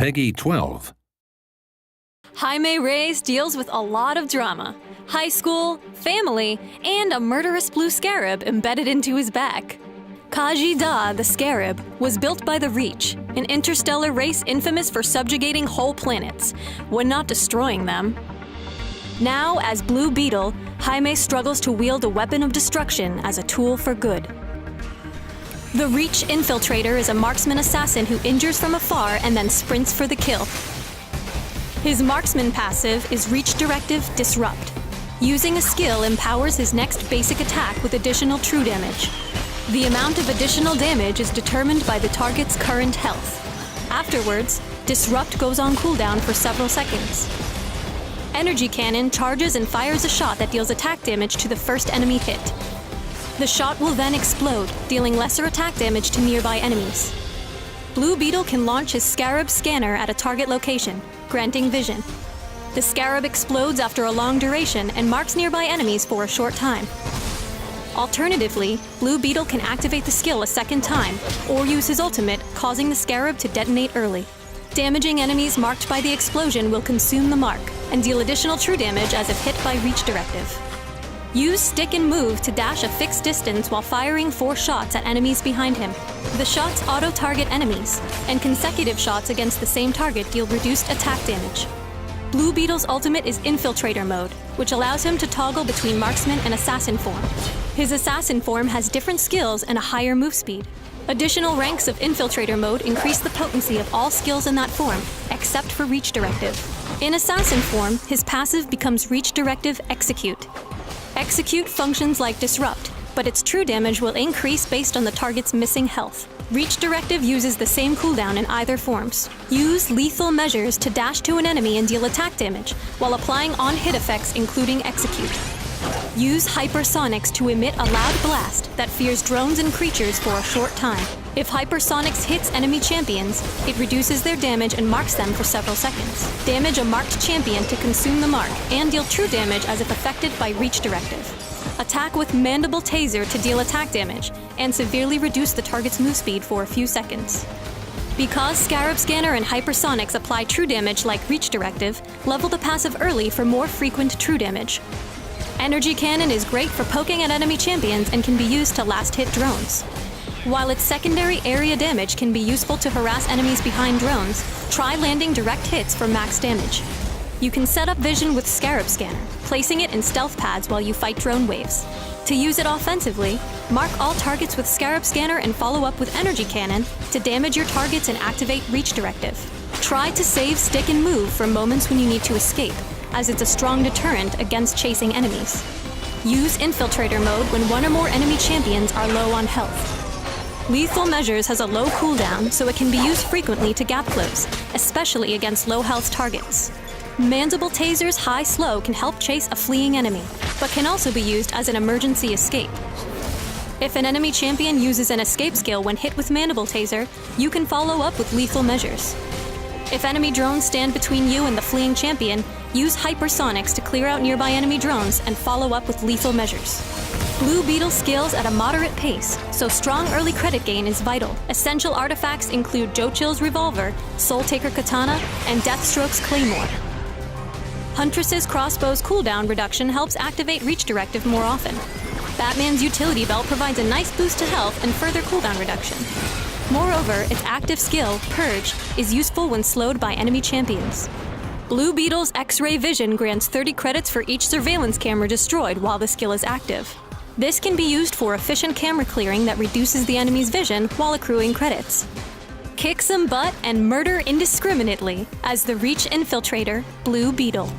Peggy 12. Jaime Reyes deals with a lot of drama, high school, family, and a murderous blue scarab embedded into his back. Khaji-Da, the scarab, was built by the Reach, an interstellar race infamous for subjugating whole planets, when not destroying them. Now, as Blue Beetle, Jaime struggles to wield a weapon of destruction as a tool for good. The Reach Infiltrator is a marksman assassin who injures from afar and then sprints for the kill. His marksman passive is Reach Directive Disrupt. Using a skill empowers his next basic attack with additional true damage. The amount of additional damage is determined by the target's current health. Afterwards, Disrupt goes on cooldown for several seconds. Energy Cannon charges and fires a shot that deals attack damage to the first enemy hit. The shot will then explode, dealing lesser attack damage to nearby enemies. Blue Beetle can launch his Scarab Scanner at a target location, granting vision. The Scarab explodes after a long duration and marks nearby enemies for a short time. Alternatively, Blue Beetle can activate the skill a second time, or use his ultimate, causing the Scarab to detonate early. Damaging enemies marked by the explosion will consume the mark, and deal additional true damage as if hit by Reach Directive. Use Stick and Move to dash a fixed distance while firing 4 shots at enemies behind him. The shots auto-target enemies, and consecutive shots against the same target deal reduced attack damage. Blue Beetle's ultimate is Infiltrator mode, which allows him to toggle between Marksman and Assassin form. His Assassin form has different skills and a higher move speed. Additional ranks of Infiltrator mode increase the potency of all skills in that form, except for Reach Directive. In Assassin form, his passive becomes Reach Directive Execute. Execute functions like Disrupt, but its true damage will increase based on the target's missing health. Reach Directive uses the same cooldown in either forms. Use Lethal Measures to dash to an enemy and deal attack damage, while applying on-hit effects including Execute. Use Hypersonics to emit a loud blast that fears drones and creatures for a short time. If Hypersonics hits enemy champions, it reduces their damage and marks them for several seconds. Damage a marked champion to consume the mark, and deal true damage as if affected by Reach Directive. Attack with Mandible Taser to deal attack damage, and severely reduce the target's move speed for a few seconds. Because Scarab Scanner and Hypersonics apply true damage like Reach Directive, level the passive early for more frequent true damage. Energy Cannon is great for poking at enemy champions and can be used to last-hit drones. While its secondary area damage can be useful to harass enemies behind drones, try landing direct hits for max damage. You can set up vision with Scarab Scanner, placing it in stealth pads while you fight drone waves. To use it offensively, mark all targets with Scarab Scanner and follow up with Energy Cannon to damage your targets and activate Reach Directive. Try to save Stick and Move for moments when you need to escape, as it's a strong deterrent against chasing enemies. Use Infiltrator mode when one or more enemy champions are low on health. Lethal Measures has a low cooldown, so it can be used frequently to gap close, especially against low health targets. Mandible Taser's high slow can help chase a fleeing enemy, but can also be used as an emergency escape. If an enemy champion uses an escape skill when hit with Mandible Taser, you can follow up with Lethal Measures. If enemy drones stand between you and the fleeing champion, use Hypersonics to clear out nearby enemy drones and follow up with Lethal Measures. Blue Beetle scales at a moderate pace, so strong early credit gain is vital. Essential artifacts include Jochill's Revolver, Soul Taker Katana, and Deathstroke's Claymore. Huntress's Crossbow's cooldown reduction helps activate Reach Directive more often. Batman's Utility Belt provides a nice boost to health and further cooldown reduction. Moreover, its active skill, Purge, is useful when slowed by enemy champions. Blue Beetle's X-Ray Vision grants 30 credits for each surveillance camera destroyed while the skill is active. This can be used for efficient camera clearing that reduces the enemy's vision while accruing credits. Kick some butt and murder indiscriminately as the Reach Infiltrator, Blue Beetle.